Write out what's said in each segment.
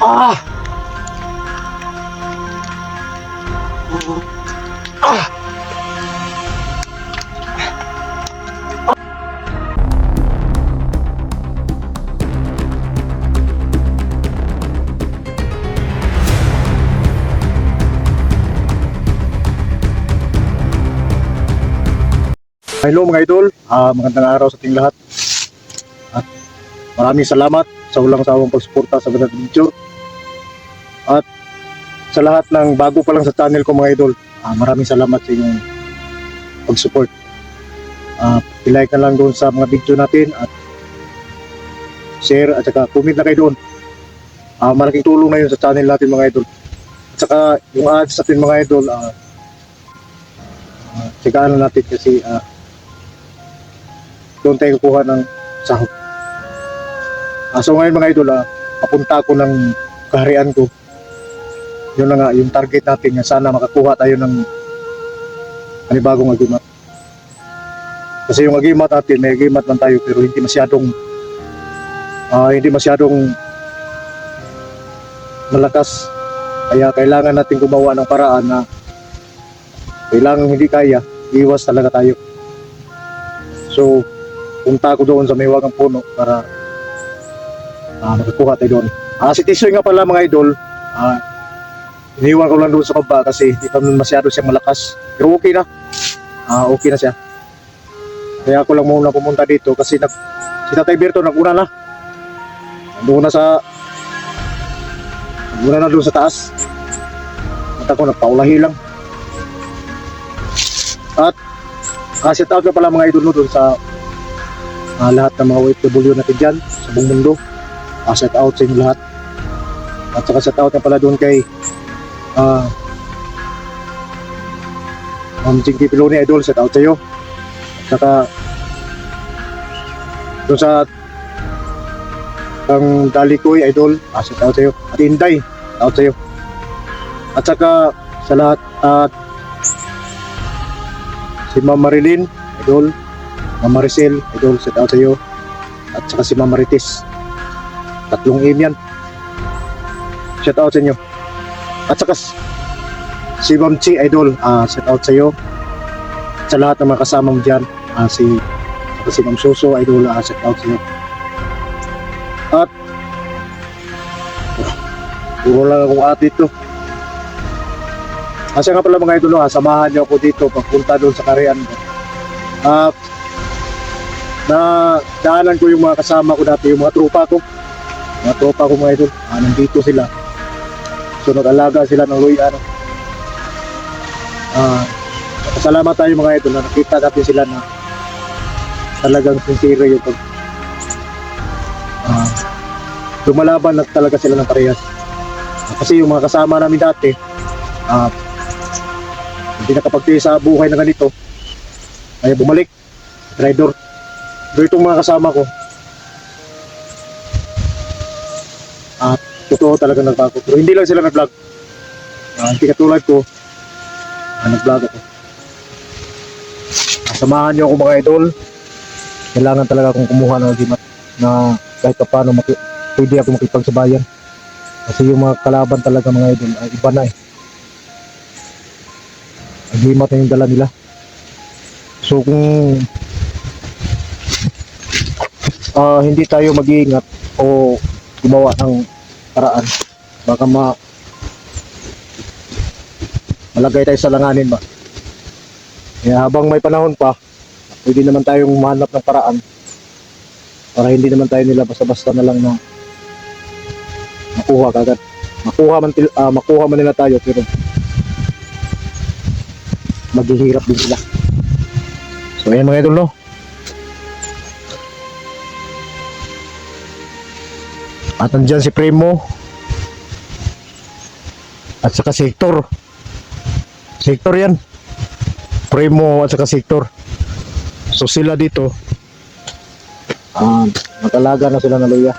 Ah! Ah! Hello mga idol, magandang araw sa ating lahat. At maraming salamat sa walang sawang pagsuporta sa mga video. At sa lahat ng bago pa lang sa channel ko mga idol, maraming salamat sa inyong pag-support. I-like na lang doon sa mga video natin at share at saka comment na kayo doon. Malaking tulong na yun sa channel natin mga idol. At saka yung ads natin mga idol, tsagaan na natin kasi doon tayo kukuha ng sahod. So ngayon mga idol, papunta ako ng kaharian ko. Yun na nga, yung target natin nga sana makakuha tayo ng panibagong agimat. Kasi yung agimat natin, may agimat man tayo pero hindi masyadong malakas. Kaya kailangan natin gumawa ng paraan na kailangan hindi kaya, iwas talaga tayo. So punta ako doon sa may wagang puno para makakuha tayo doon. Si Tisoy nga pala mga idol, iniwan ko lang doon sa baba kasi hindi pa masyado siyang malakas. Pero okay na. Okay na siya. Kaya ako lang muna pumunta dito kasi si Tatay Berto naguna na. Naguna na doon sa taas. At ako nagpaulahi lang. At shout out na pala mga idol doon sa lahat ng mga OFW natin dyan sa buong mundo. Shout out sa inyo lahat. At saka shout out na pala doon kay Ma'am Jinky Piloni idol, shout out sa iyo. At saka doon sa ang Dalikoy idol, shout out sa iyo. At Inday, shout out sa iyo. At saka sa lahat at si Ma'am Marilyn idol, Ma'am Maricel idol, shout out sa iyo. At saka si Ma'am Marites, tatlong aim yan, shout out sa inyo. At saka si Ma'am Chi idol, shout out sa iyo. Sa lahat ng mga kasama mo dyan, si Ma'am Suso idol, shout out sa iyo. At puro lang akong ate ito. Siya nga pala mga idol, samahan niyo ako dito pagpunta doon sa kaharian ko. Na daanan ko yung mga kasama ko dati, yung mga tropa ko mga idol, nandito sila. So nag-alaga sila ng luya. Salamat tayo mga idol na nakita natin sila na talagang sincere yung lumalaban na talaga sila ng parehas. Kasi yung mga kasama namin dati hindi nakapagtiis sa buhay na ganito, ay bumalik rider. Pero itong mga kasama ko totoo talaga nagbago. Pero hindi lang sila nag-vlog, hindi katulad ko nag-vlog ako. Samahan niyo ako mga idol. Kailangan talaga akong kumuha ng agimat na kahit pa paano pwede ako makipagsabayan. Kasi yung mga kalaban talaga mga idol ay iba na agimat na yung dala nila. So kung hindi tayo mag-iingat o gumawa ng paraan, baka malagay tayo sa langanin ba. Kaya habang may panahon pa, pwede naman tayong mahanap ng paraan para hindi naman tayo nila basta-basta na lang na makuha kagad. Makuha man nila tayo pero maghihirap din sila. So ayan mga idol, no? At nandyan si Primo at saka si Hector yan, Primo at saka si Hector. So sila dito matalaga na sila na luya.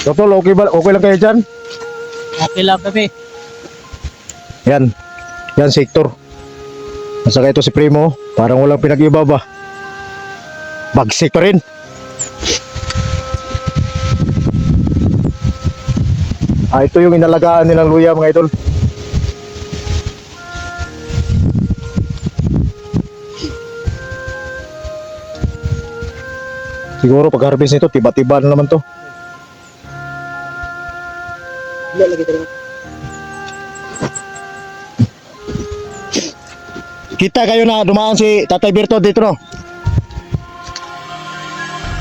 Totol, okay lang kayo dyan? Okay lang kami. Yan si Hector. At saka ito si Primo, parang walang pinag-iba ba. bagsik pa rin. Ito yung inalagaan nilang luya mga idol. Siguro pag harvest nito, tiba-tiba na naman to. Kita kayo na dumaan si Tatay Berto dito, no?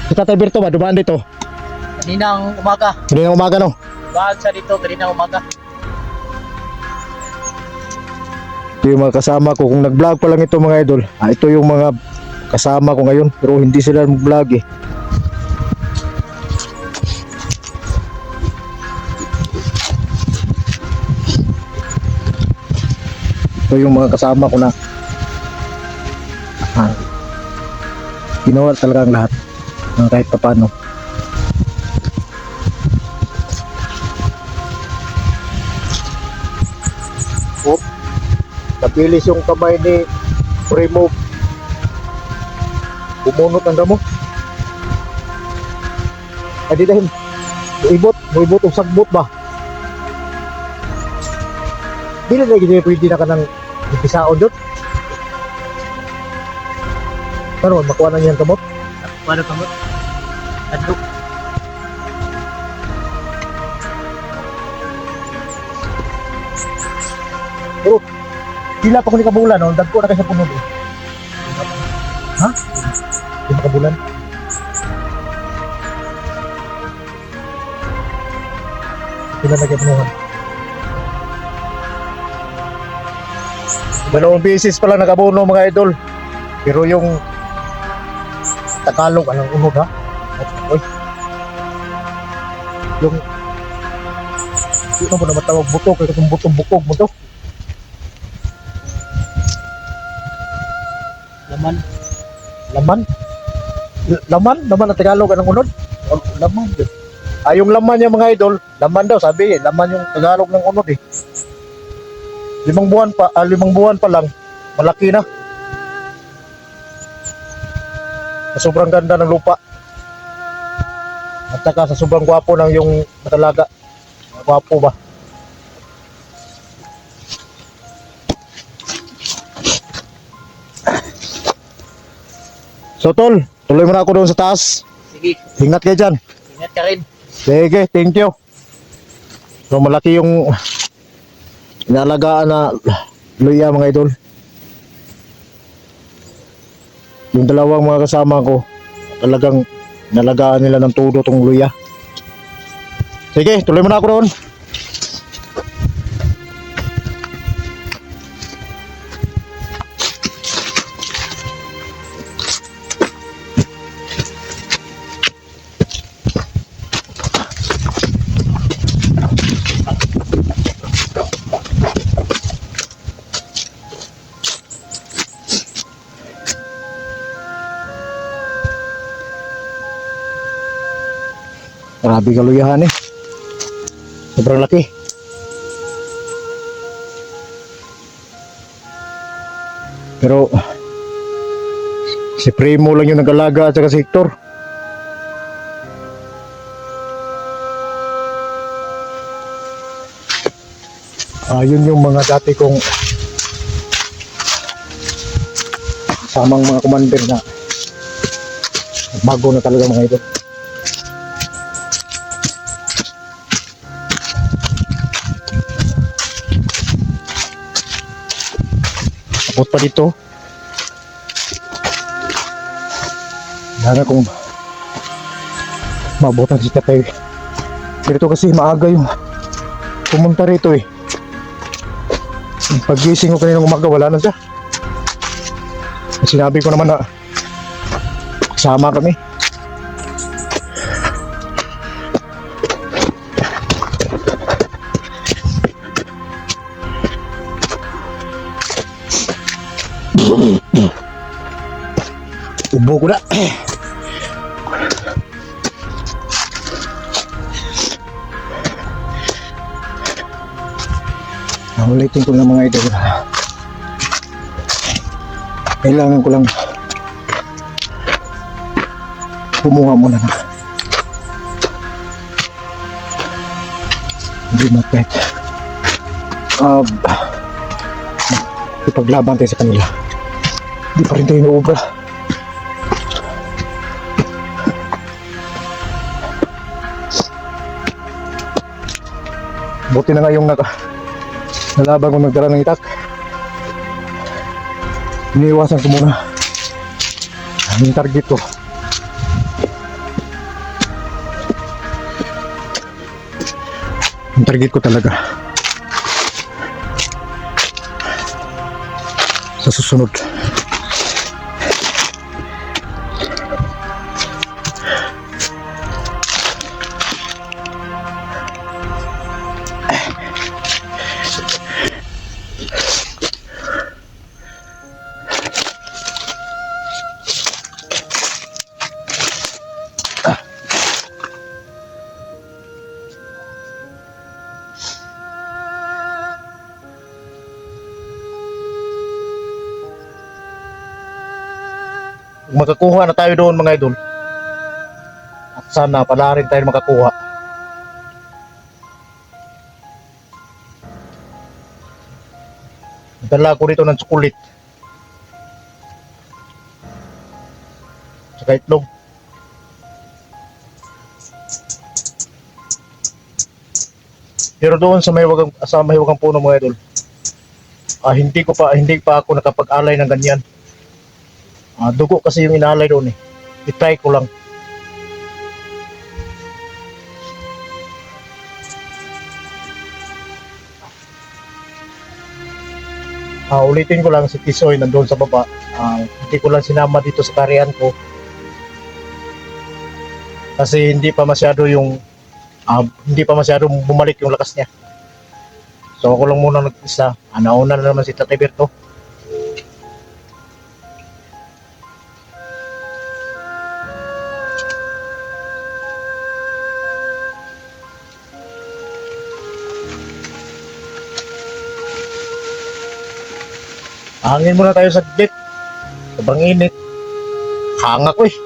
Si Tatay Berto ba dumaan dito? Kaninang umaga. Hindi na umaga, no? Bahag sa dito, kaninang umaga. Ito yung mga kasama ko. Kung nag-vlog pa lang ito mga idol, ito yung mga kasama ko ngayon. Pero hindi sila mag-vlog eh. Ito yung mga kasama ko na ginawa talaga ang lahat ng kahit papano. Oh, napilis yung kamay ni Primo. Bumunot ang damo. Adi dahil muibot og sagbot ba? Dili na gid pwede na kanang ipisaon dot. Pero makuha na niyang kamot. Paano kamot? Adlok. Pero pila pa ko ni kabulan, no? Dagko na kasi puno eh. Ha? Pila kabulan? Pila na kayo punuhan? Dalawang beses pala nakabuno mga idol. Pero yung Tagalog, anong unod ha? Oy. Yung mo na matawag buto, kaya itong butong bukog mo to. Laman. Laman? Laman ang Tagalog, anong unod? Laman. Yung laman yung mga idol, laman daw, sabi eh, laman yung Tagalog ng unod eh. 5 buwan pa lang, malaki na. Sa sobrang ganda ng lupa. At saka sa sobrang gwapo ng yung matalaga. Gwapo ba? So tol, tuloy mo na ako doon sa taas. Sige, Ingat kayo dyan. ingat ka rin. Sige, thank you. So malaki yung inalagaan na luya mga idol. Yung dalawang mga kasama ko, talagang nalagaan nila ng todo tong luya. Sige, tuloy mo na ako doon. Grabe kaluyahan eh. Sobrang laki. Pero si Primo lang yung nag-alaga at saka si Hector. Yun yung mga dati kong samang mga commander na bago na talaga mga ito. Abot pa dito. Dahil kung mabutan si Tatay. Dito kasi maaga yung pumunta rito eh. Pag-gising ko kanina umaga, wala na siya. Sinabi ko naman na kasama kami. Ubo ko na. Ulitin ko lang mga idol. Kailangan ko lang kumuha muna na. Hindi mapet. Ipaglaban tayo sa kanila. Hindi pa rin tayo inuubra. Buti na nga yung nalaban ko nagdala ng itak. Iniiwasan ko muna yung target ko. Yung target ko talaga sa susunod. Makakuha na tayo doon mga idol, at sana pala rin tayo makakuha. Dala ko rito ng tsukulit saka itlog. Pero doon sa mahiwagang puno mga idol, hindi pa ako nakapag-alay ng ganyan. Dugo kasi yung inalay doon eh. I-try ko lang. Ulitin ko lang, si Tisoy nandun sa baba. Hindi ko lang sinama dito sa karian ko. Kasi hindi pa masyado bumalik yung lakas niya. So ako lang muna nag-isa. Nauna na naman si Tatay Berto. Hangin muna tayo saglit. Sobrang init. Hanga ko eh.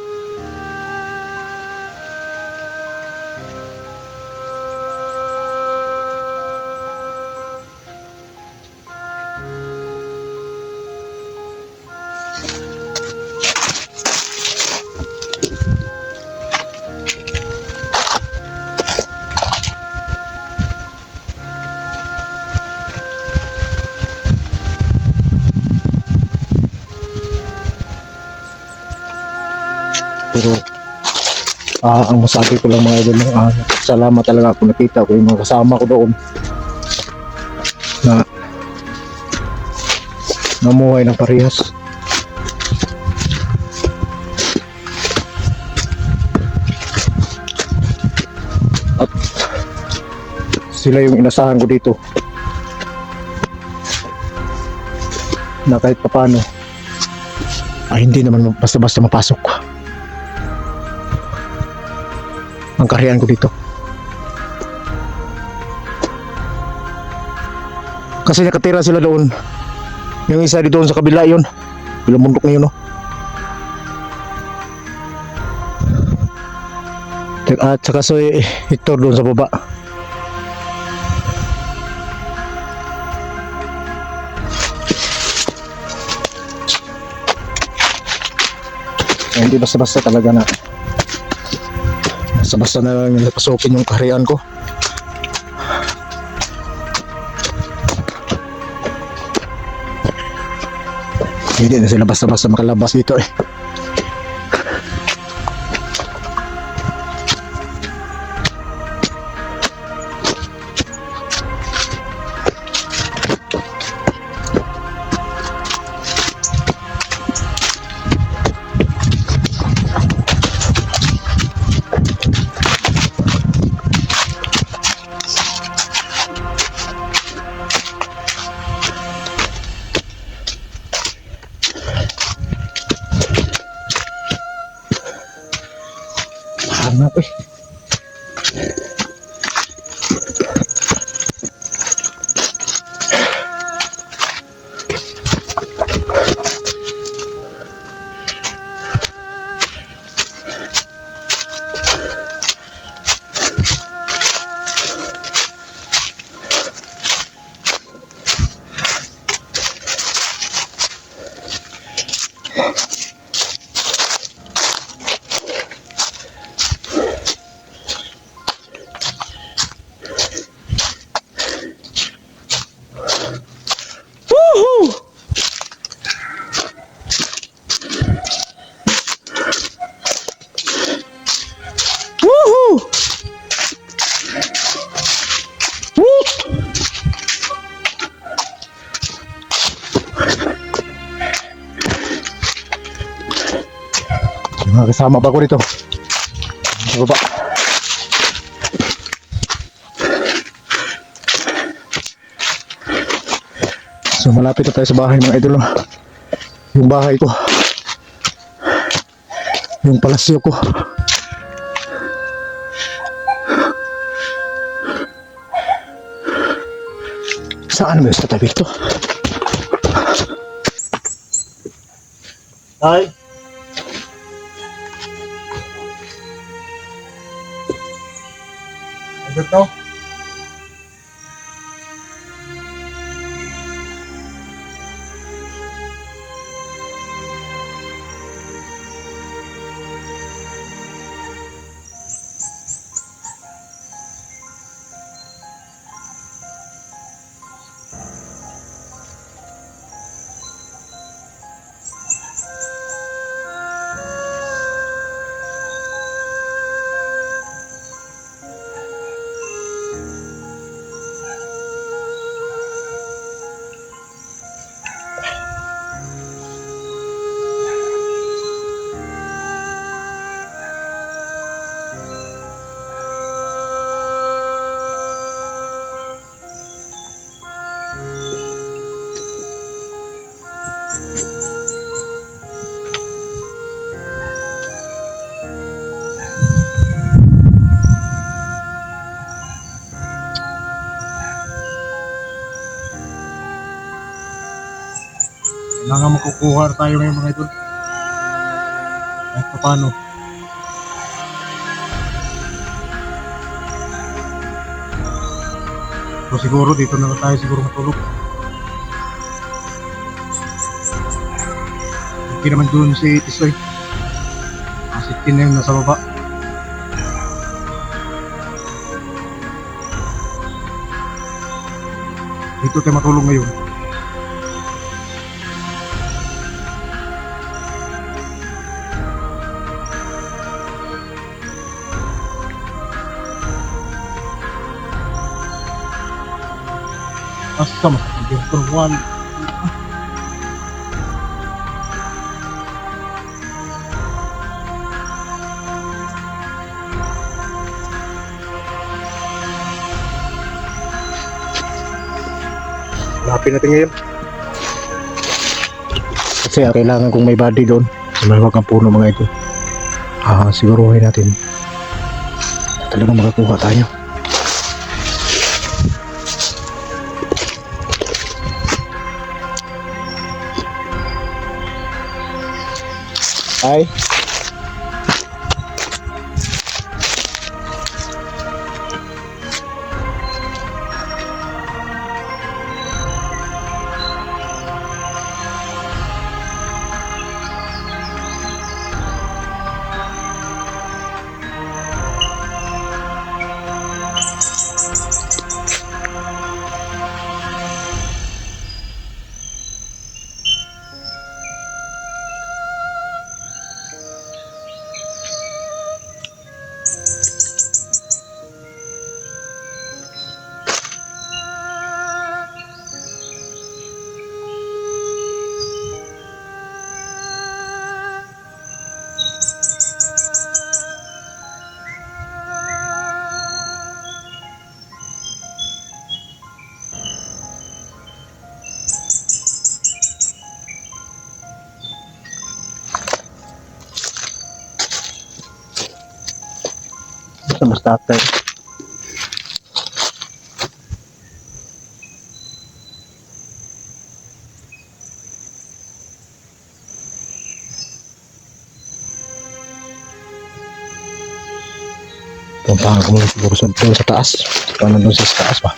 Pero ang masabi ko lang mga idol, salamat talaga ako, nakita ko yung mga kasama ko doon na namuhay ng parehas. At sila yung inasahan ko dito na kahit papano hindi naman basta-basta mapasok ang kariyan ko dito. Kasi nakatira sila doon. Yung isa doon sa kabila yun. Bilang bundok na yun, no? At saka so Hector doon sa baba. Hindi basta-basta talaga na basta na lang napasukin yung kaharian ko. Hindi na sila basta-basta makalabas dito eh. Mga kasama ba ko dito? Sa baba. So malapit na tayo sa bahay mga idol. Yung bahay ko. Yung palasyo ko. Saan ba yung sa tabi ito? Hi. Ano to? Kailangan makukuha tayo ngayon mga idol. Kahit pa paano. So siguro dito na tayo siguro matulog. Hindi naman doon si Tisoy. Si Tin na yun nasa baba. Dito tayo matulog ngayon. Asa mas ang perwan. Lapin natin ngayon. Kasi kailangan kong may body doon sa malawak ng puno mga ito. Siguruhin natin talagang makakuha tayo. Ay. Mas tatay. Puntahan ko muna siguro sa taas. Paano doon sa taas pa?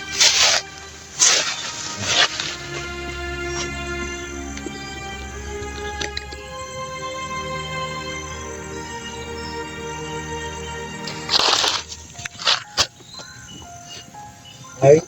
Ay.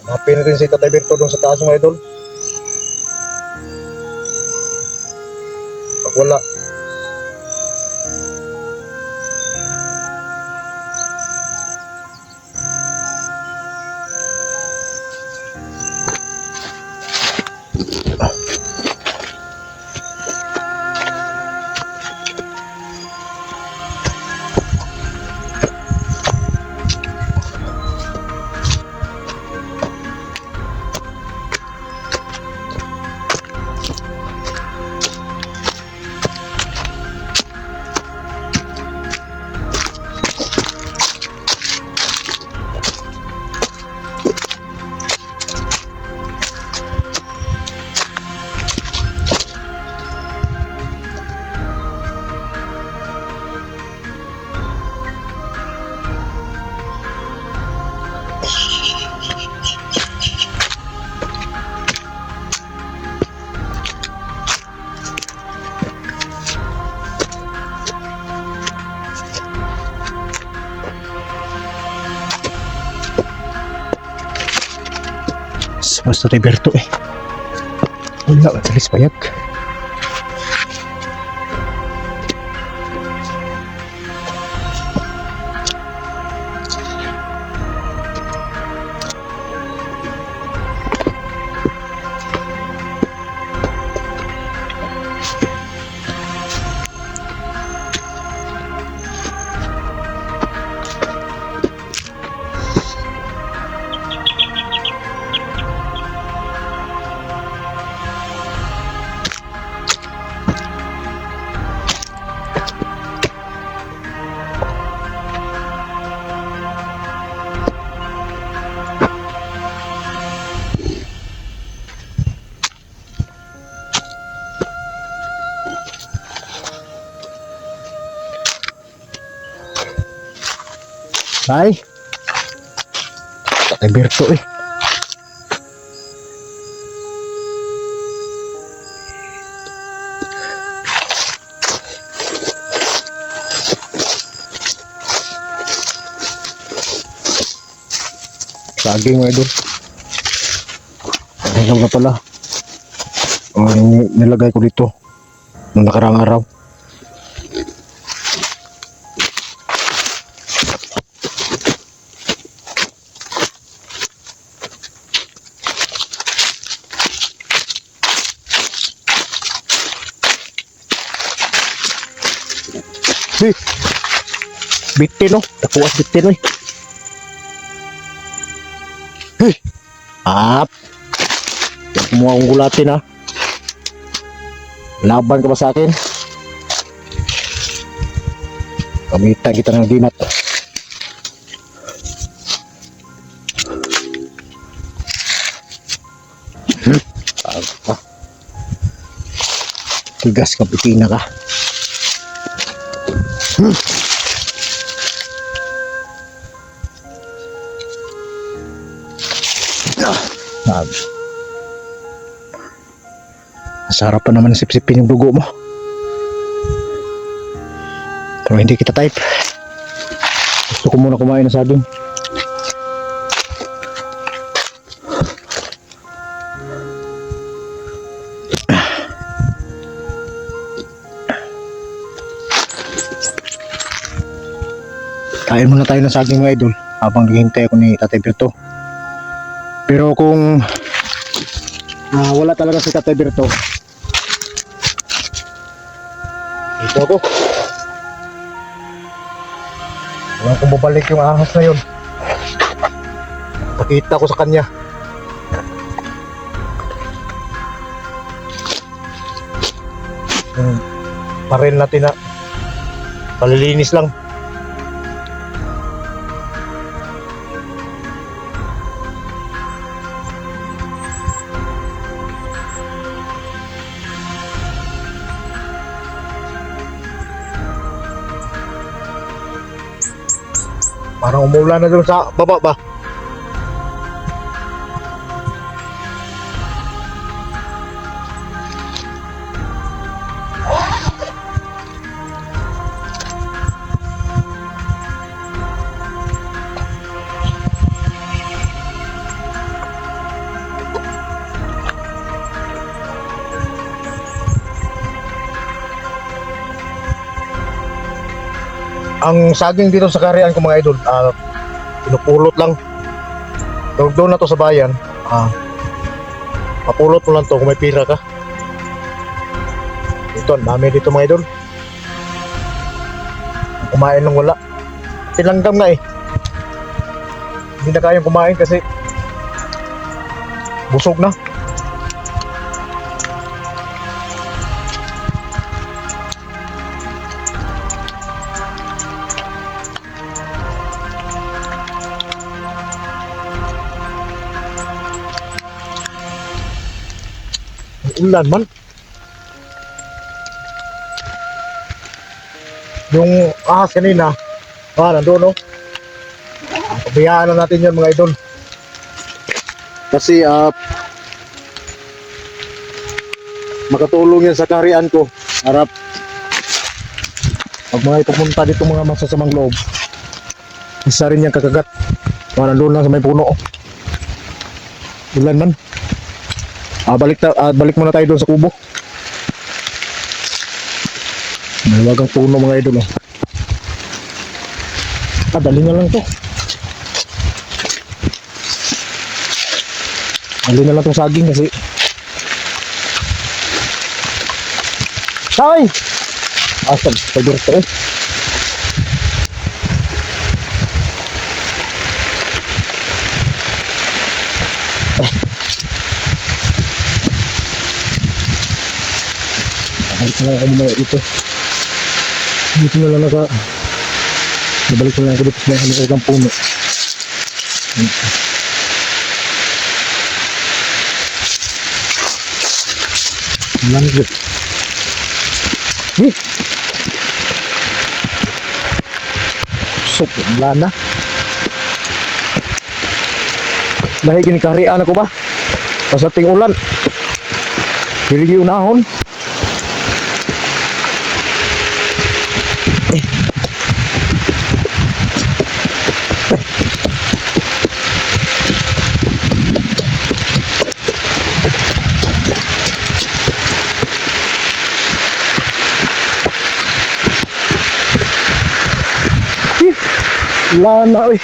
Hanapin natin si Tatay Berto doon sa taas mga idol. Pag wala, basta Tatay Berto eh. Wala, matalis payag. Ay, Tatay Berto eh. Saging mga idol. Ayaw na pala. Ang nilagay ko dito nung nakarang araw. Bitin no, tapuas bitin eh. Ap, mo akong gulatin ha. Laban ka ba sa akin? Kamitan kita ng ginat. Tigas ka, pitina ka. Masarap pa naman sip-sipin yung dugo mo. Pero hindi kita type. Gusto ko muna kumain ng saging. Kain muna tayo ng saging mga idol habang naghihintay ako ni Tatay Berto. Pero kung wala talaga si Tatay Berto, ito ako. Walang kung babalik yung ahas na yun. Pakita ko sa kanya. Parin natin na palilinis lang. Parang umulan na doon sa baba ba? Ang saging dito sa Karian ko mga idol, pinupulot lang. Doon na to sa bayan, papulot mo lang to kung may pira ka. Ito, ang dami dito mga idol. Kumain lang wala. Tinanggam na eh. Hindi na kayang kumain kasi busog na. Ulan man. Yung ahas kanina, nandun no. Pabayaan na natin yan mga idol. Kasi makatulong yan sa karian ko. Harap pag mga pumunta dito mga masasamang loob, isa rin yung kakagat. Nandun lang sa may puno. Ulan man. Balik muna tayo doon sa kubo. Malawagang puno mga idol. Dali na lang to. Dali na lang tong saging kasi. Tay! Asal, pagdurot to eh. Balik na lang ako muna dito. Dito na lang nabalik na lang ako dito sa mga puno. Langgit. Sok, wala na. Dahil kinikarian ako ba? Pasating ulan. Hirigi unahon. Wala na eh.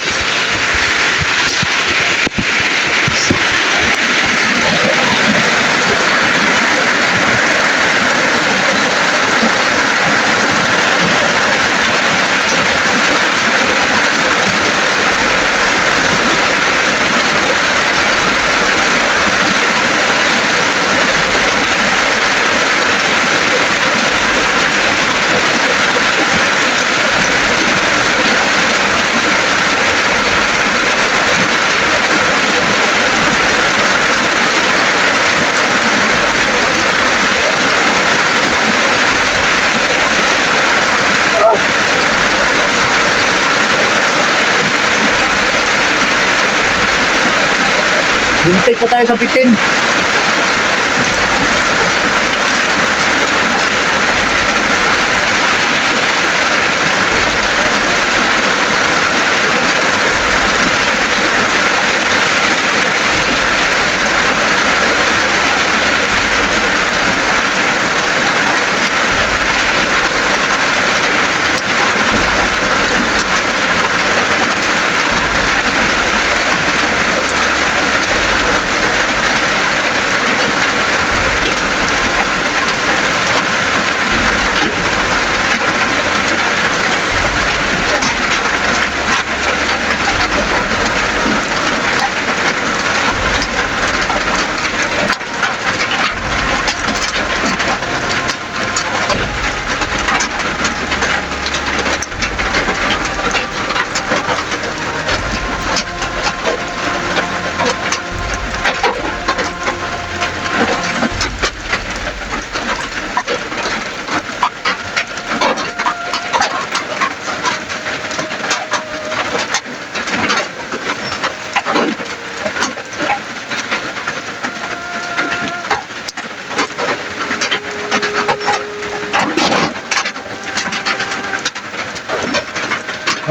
Hintay po tayo sa bitin.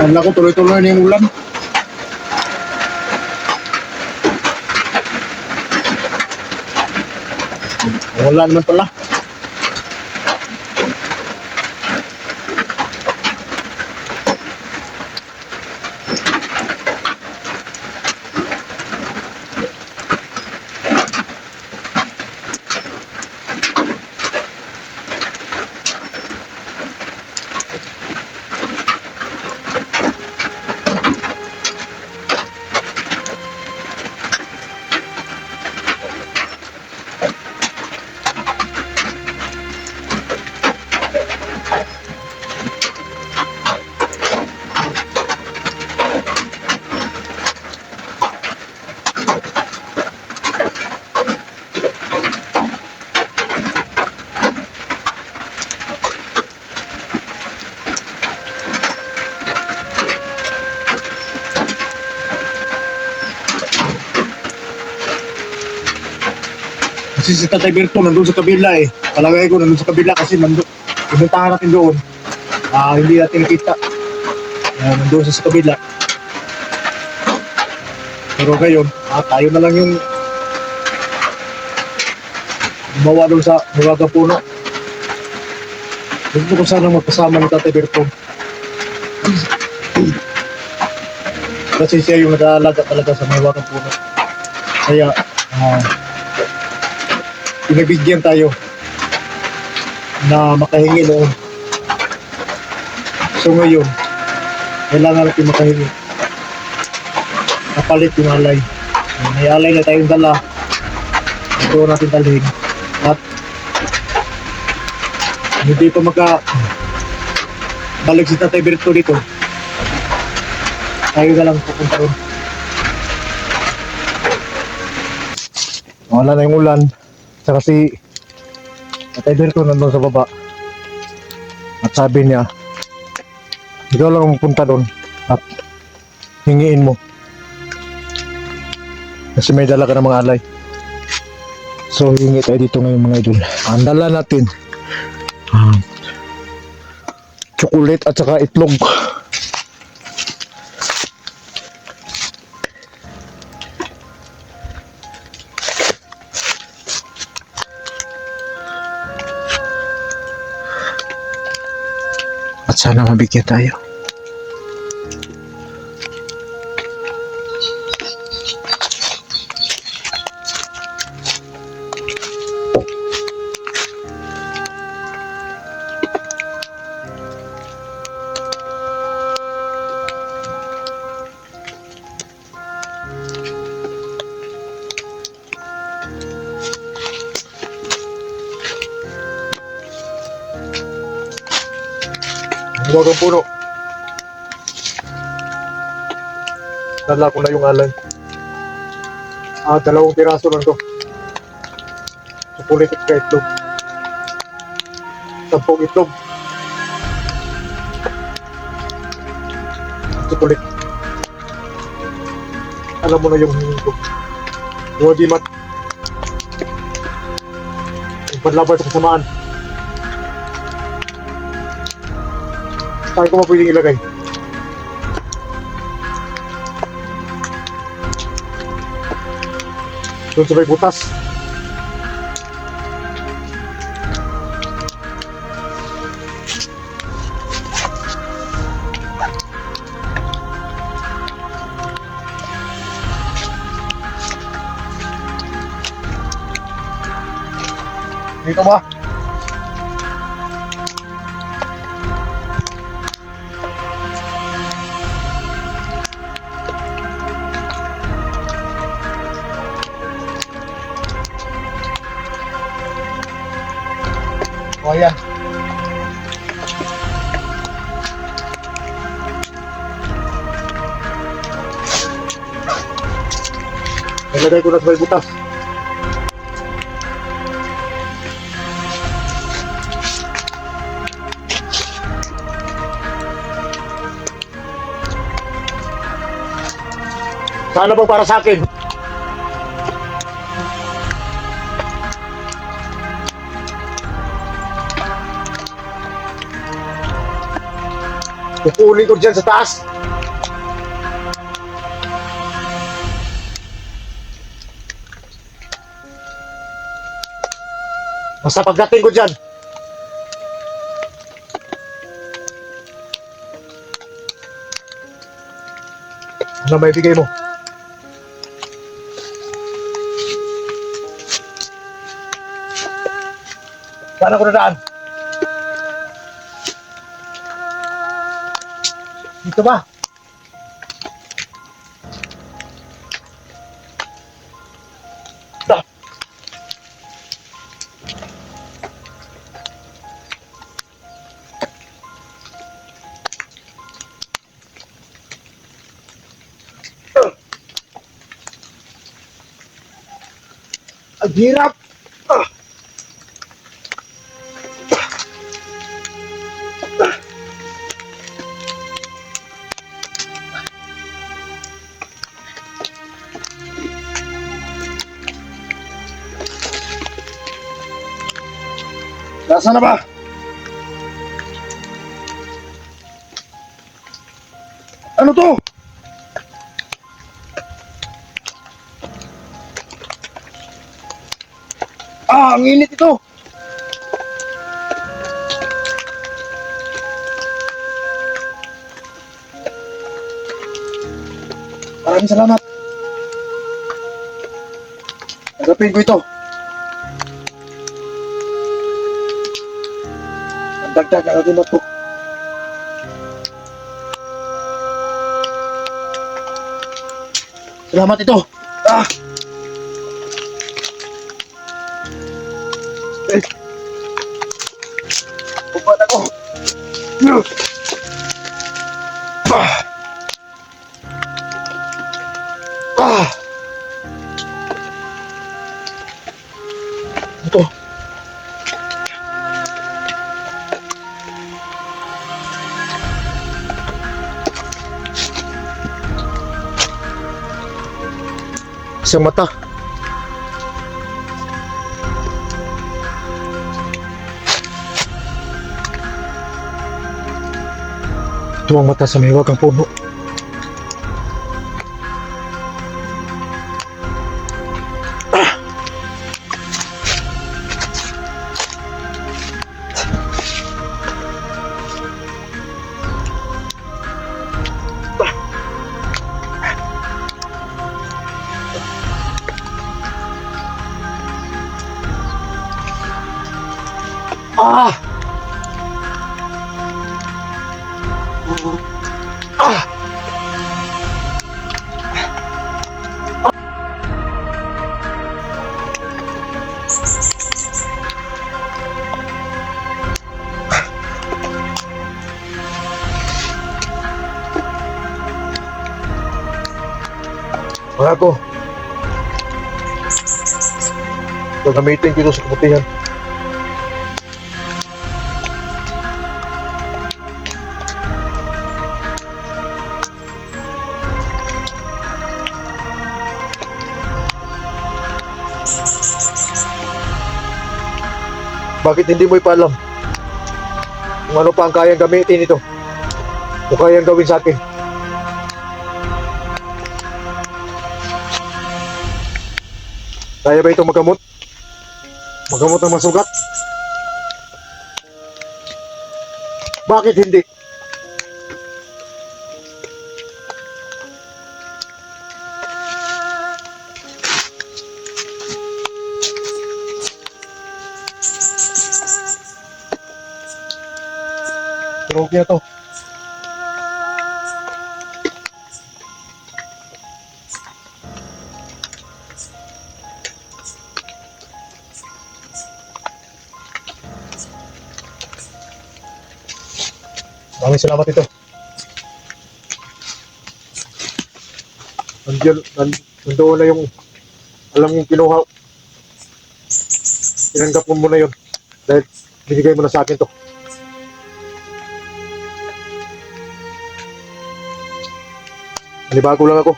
Wala ko tuloy-tuloy na yung ulan. Wala naman pala. Kasi si Tatay Berto nandun sa kabila eh. Palagay ko nandun sa kabila kasi pinuntahan natin doon. Hindi natin nakita. Nandun siya sa kabila. Pero ngayon, tayo na lang yung gumawa doon sa Muraga Puno. Gusto ko sana magkasama ni Tatay Berto. Kasi siya yung nag-aalaga talaga sa Muraga Puno. Kaya, pinabigyan tayo na makahingi noon. So ngayon, kailangan natin makahingi. Kapalit yung alay. May alay na tayong dala. Ito natin dalhin. At hindi pa balik si Tatay Berto dito. Tayo na lang pupunta ron. Wala na yung ulan. Saka si Tatay Berto nandun sa baba. At sabi niya, ikaw lang pupunta doon at hingiin mo. Kasi may dala ka ng mga alay. So hingi tayo dito ngayon mga idol. Ang dala natin chocolate at saka itlog. At sana mabigyan tayo. Huwag ang puno. Dala ko na yung alay. Dalawang piraso lang to. Chocolate at itlog. 10 itlog. Chocolate. Alam mo na yung hingin ko. Yung dimat. Yung panlaban sa kasamaan. Saan ko pa pwedeng ilagay? Doon sa may butas. Dito ba? O yan. Nilagay ko na sa may butas. Sana bang para sa akin? Kukunin ko dyan sa taas. Basta pagdating ko dyan, ano may bigay mo? Saan ako nadaan? Dito ba? Ang hirap! Nasaan na ba? Ano to? Ang init ito. Maraming salamat. Tanggapin ko ito. Ang dagdag na natin ito. Salamat ito. Upat ako. Ito. Isang mata. Ito ang mata sa may wagang puno. Ah! Ah! Wala ko. Gagamitin ko ito sa kabutihan. Bakit hindi mo ipaalam kung ano pa ang kayang gamitin ito o kayang gawin sa akin? Kaya ba itong magamot? Magamot ng masugat? Bakit hindi? Tulog niya to. Maraming salamat ito. Nandoon na yung alam yung kinuha. Tinanggap mo na yun dahil binigay mo na sa akin to. Nanibago lang ako.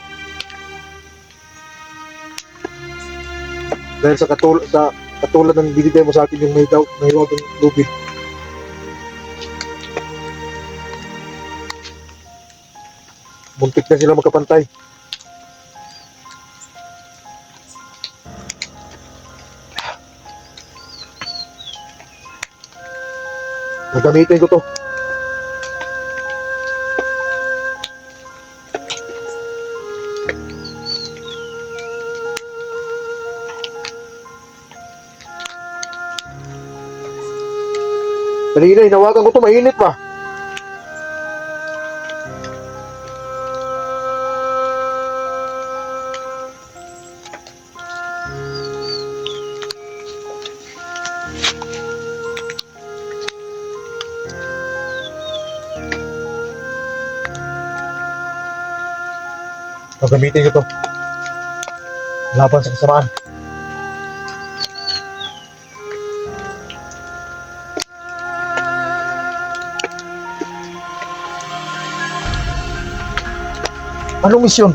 Dahil sa katulad ng binigay mo sa akin yung may wagang lubid. Muntik na sila magkapantay. Nagamitin ko to. Kanina, hinawakan ko to, mainit pa. Gagamitin ko to laban sa kasamaan. Anong misyon?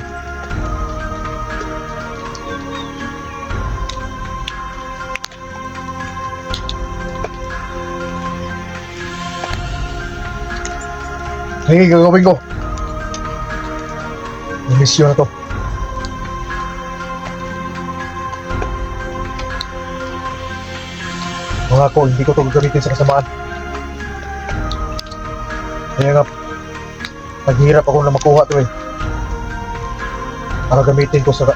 Hey, gagawin ko. Yung misyon na to. Mga ko, hindi ko ito gagamitin sa kasamaan. Kaya nga, naghihirap ako na makuha ito eh. Para gamitin ko sa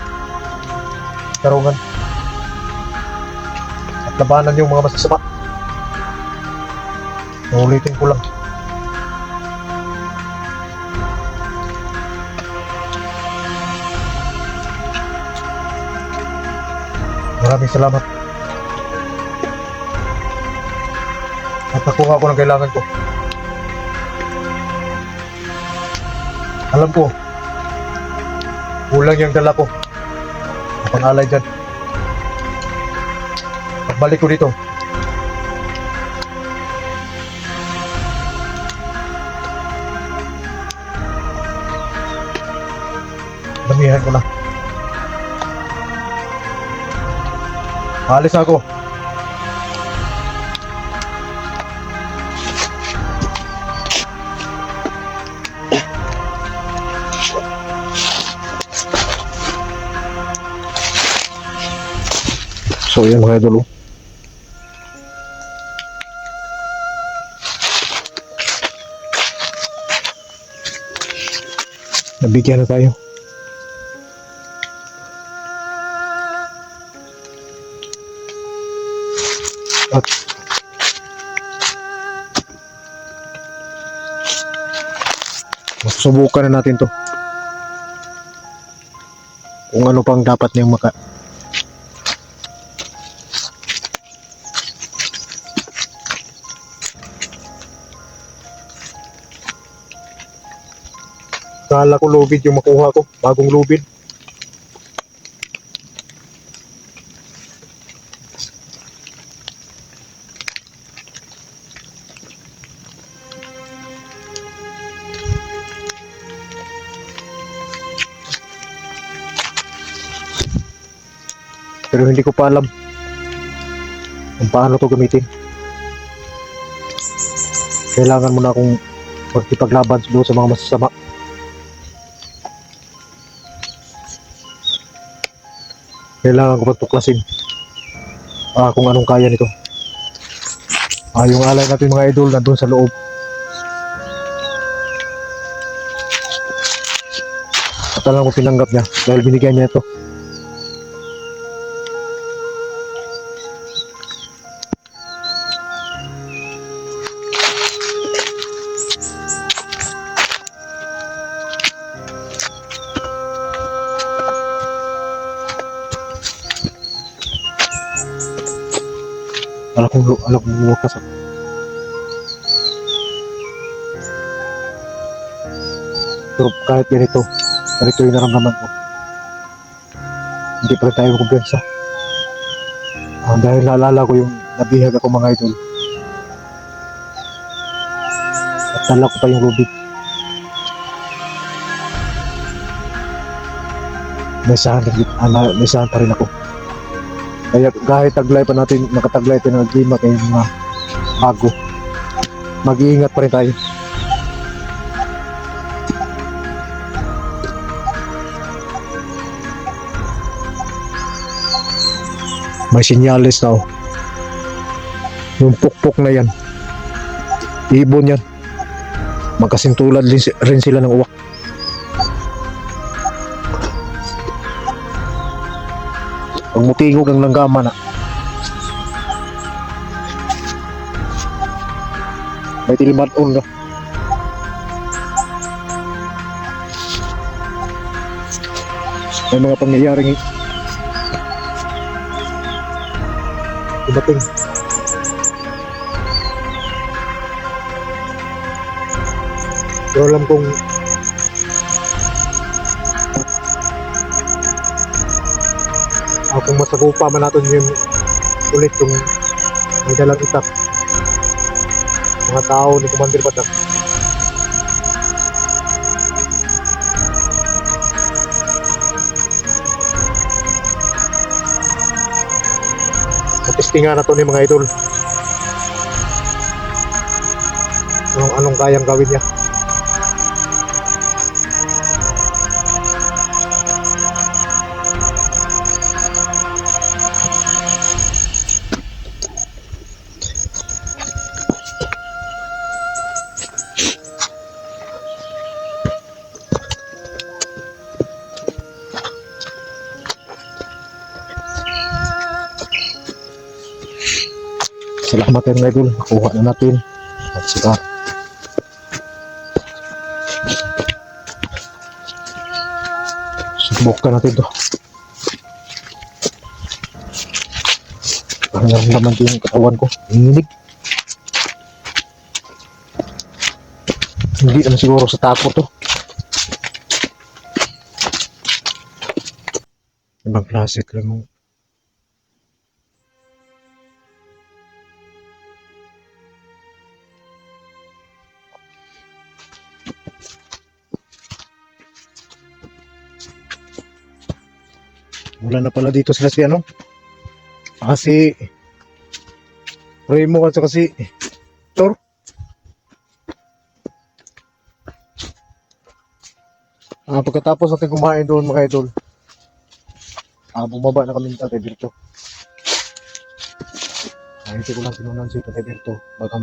tarungan. At labanan yung mga masasama. Naulitin ko lang. Maraming salamat. At nakuha ko ng kailangan ko. Alam ko, kulang yung dala ko. Pangalay dyan. Pagbalik ko dito, damihan ko na. Alis ako. So yan mga idol. Nabigyan na tayo. At subukan na natin to. Kung ano pang dapat niyang maka. Kala ko lubid yung makuha ko, bagong lubid. Pero hindi ko pa alam kung paano to gamitin. Kailangan mo na akong magkipaglaban doon sa mga masasama. Kailangan ko pagtuklasin kung anong kaya nito. Yung alay natin mga idol nandun sa loob. At alam ko pinanggap niya dahil binigyan niya ito. Alam kong lumakas ako. Pero kahit ganito yung naramdaman ko. Hindi pa rin tayo kumpiyansa. Dahil naalala ko yung nabihag ako mga idol. At dala ko pa yung rubik. May sahan pa rin ako. Kaya kahit taglay pa natin, nakataglay tayo ng aglima kayo mga bago, mag-iingat pa rin tayo. May sinyalis na yung pukpok na yan, ibon yan, magkasintulad rin sila ng uwak. Pag mutingog ang langgama na, may tilimadon na. May mga pangyayaring dumating. Pero alam kong kung masagupa man natin yung ulit yung may dalang itak mga tao ni Commander Batak. Natistingan na to ni mga idol anong kayang gawin niya. Salamat yan mga idol. Nakuha na natin. At saka subukan natin to. Parang naman din yung katawan ko. Hinig. Hindi naman siguro sa tapo to. Ibang klase lang. Wala na pala dito sila si ano. Kasi Remo at saka si Tor. Pagkatapos natin kumain doon mga idol, bumaba na kami ng Tatay Berto. Hindi ko lang sinunan si Tatay Berto. Baka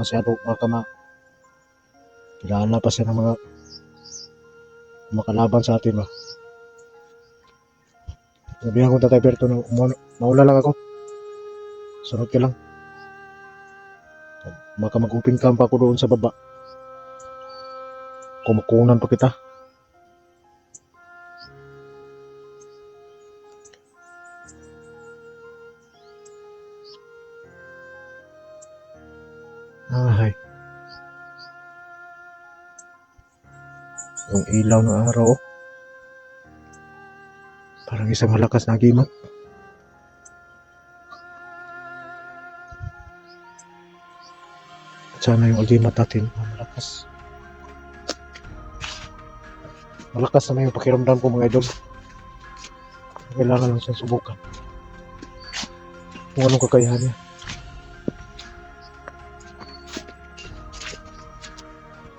kilala pa siya ng mga makalaban sa atin ba. Sabihan ko Tatay Berto na maula lang ako. Sunod ka lang. Baka mag-open camp ako doon sa baba. Kumukunan pa kita. Ay. Yung ilaw ng araw. Parang isang malakas na gimat. Sana yung agimat natin malakas. Malakas na yung pakiramdam ko mga idol. Kailangan lang siyang subukan. Kung anong kakayahan niya.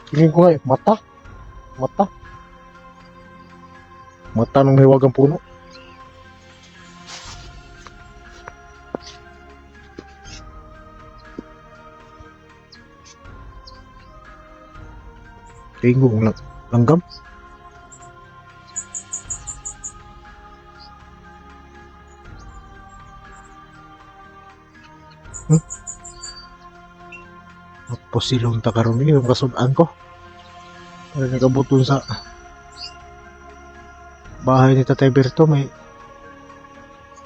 Tingin ko nga mata ng mahiwagang puno. Tingin ko langgam. Posilong takaroon yung kasudaan ko. Para nagabutun sa bahay ni Tatay Berto, may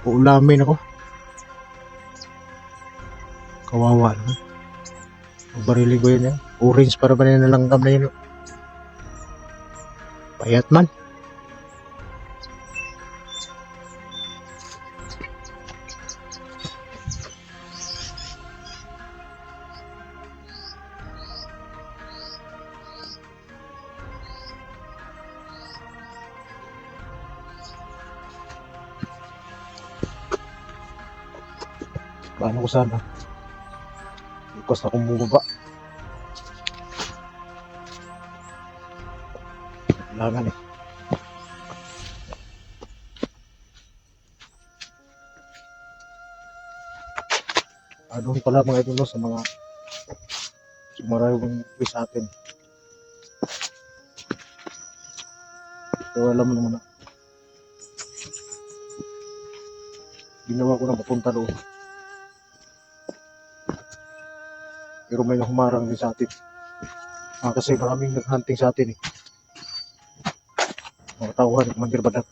uulamin ako. Kawawa naman. Bariling ko yun yan. Orange para ba na langgam na yun. Payat man. Paano ko sana? Bukas na akong bumaba. Kailangan eh. Doon pala mga idol sa mga sumarayong sa atin. So alam mo naman na ginawa ko na papunta doon. Pero may humarang din sa atin. Kasi maraming naghunting sa atin eh. Mga tauhan, mandir badak.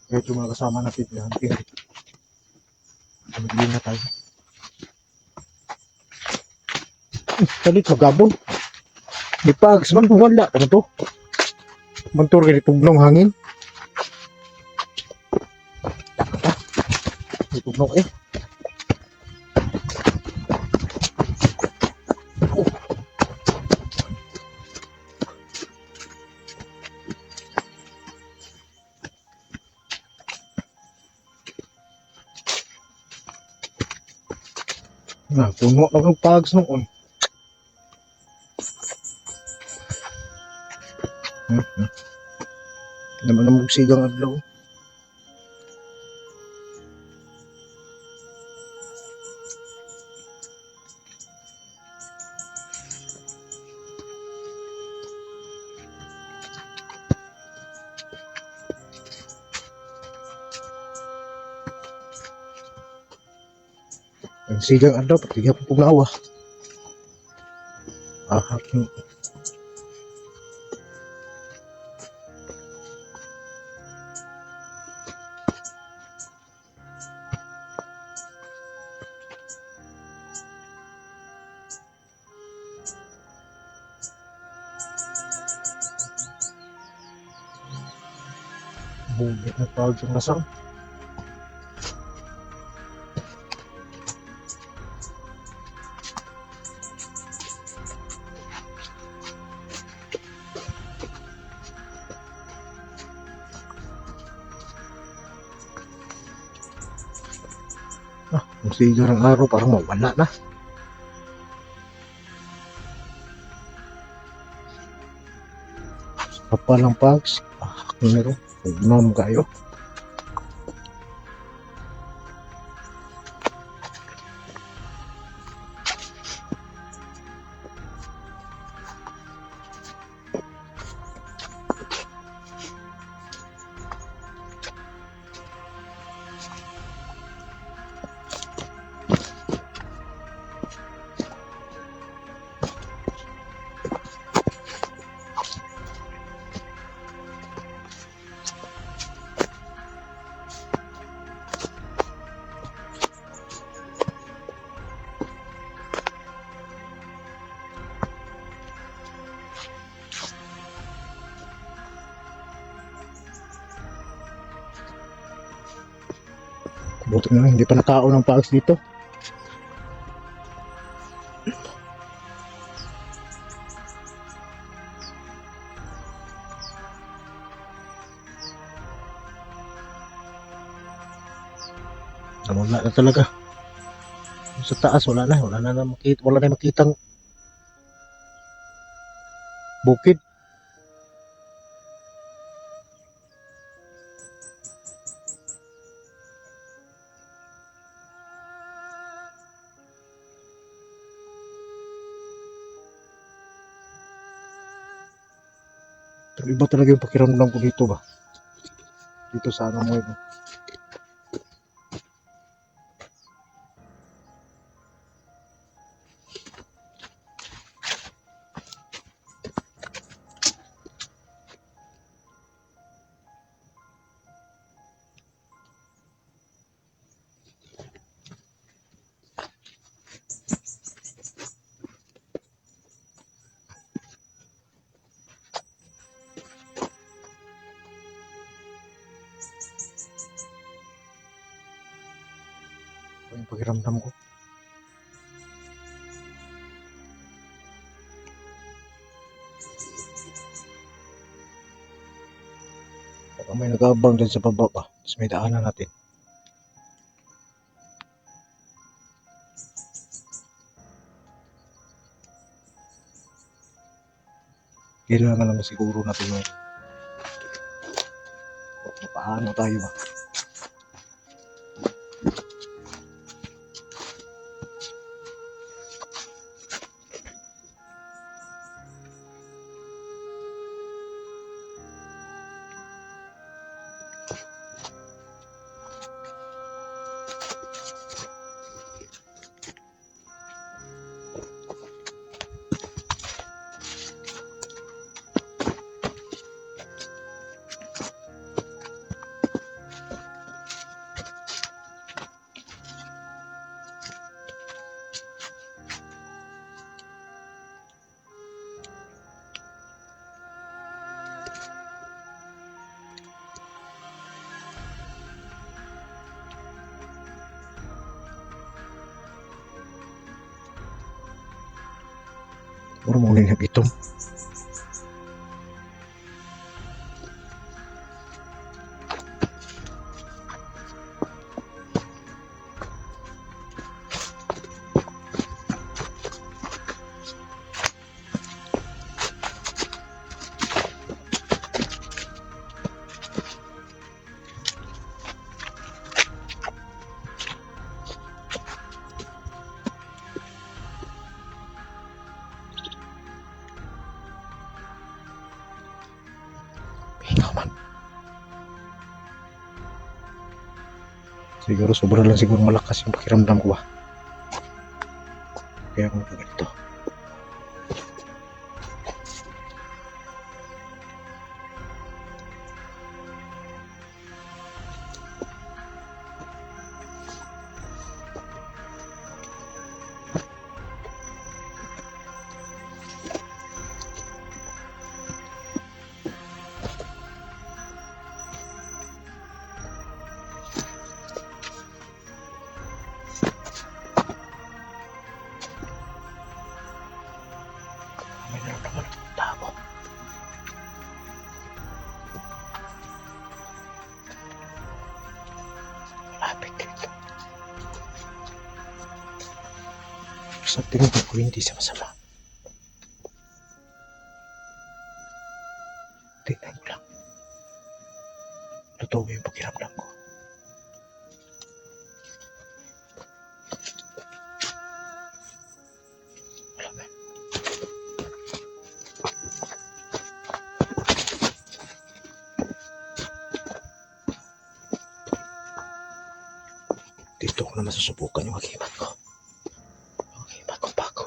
Kaya yung mga kasama natin na hunting. Hindi na tayo. Kalit magabon. Di pa, man wala. Ano to? Mantur kayo tugnong hangin. Tugnong eh. Puno na ng pags noon. Naman ang magsigang adlaw. Ang sigang adlaw pati gyapon kog naawa. Ah, bugit na tawag yung lasang. Ang sigar ng araw parang mawala na. Kapal ng pags. Meron. Huwag kayo. Buti na lang, hindi pa nakaon ng pags dito. Wala na talaga. Sa taas, wala na makita, wala na makitang bukid. Pero iba talaga yung pakiramdam ko dito ba? Dito sa ano mo ito. Ito yung pakiramdam ko. Baka may nag-aabang din sa baba pa. Tapos may daanan natin. Kailangan lang siguro natin yung paano tayo ba? Puro mo ulit na bitong. Siguro sobrang lang siguro malakas yung pakiramdam ko ba. kaya ako ganito. May naramdaman ng tao. Malapit dito. Sa tingin ko hindi siya masama. Tingnan ko lang. Totoo yung pakiramdam ko. Wala ba? Dito ko na masusubukan yung agimat ko. Yung agimat ko bago.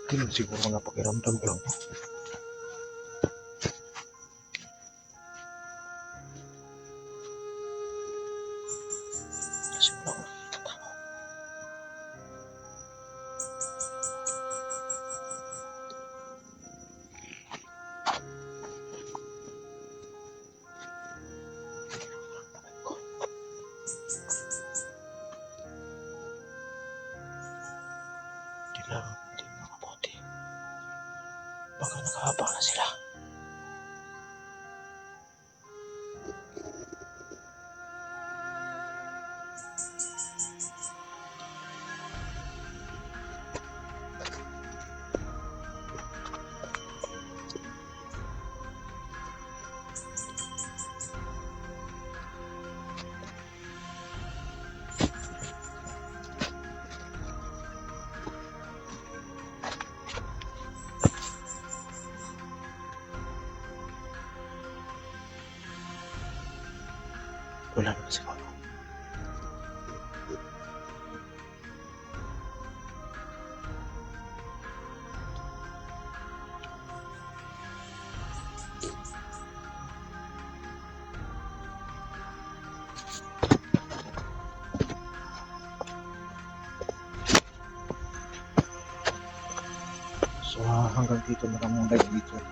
Tingnan siguro mga pakiramdam ko lang. Kasi wala ko nakikita tao. Hindi lang, hindi mga mabuti. Baka nakahabang na sila. Wala naman siguro. So hanggang dito na lang muna yung video.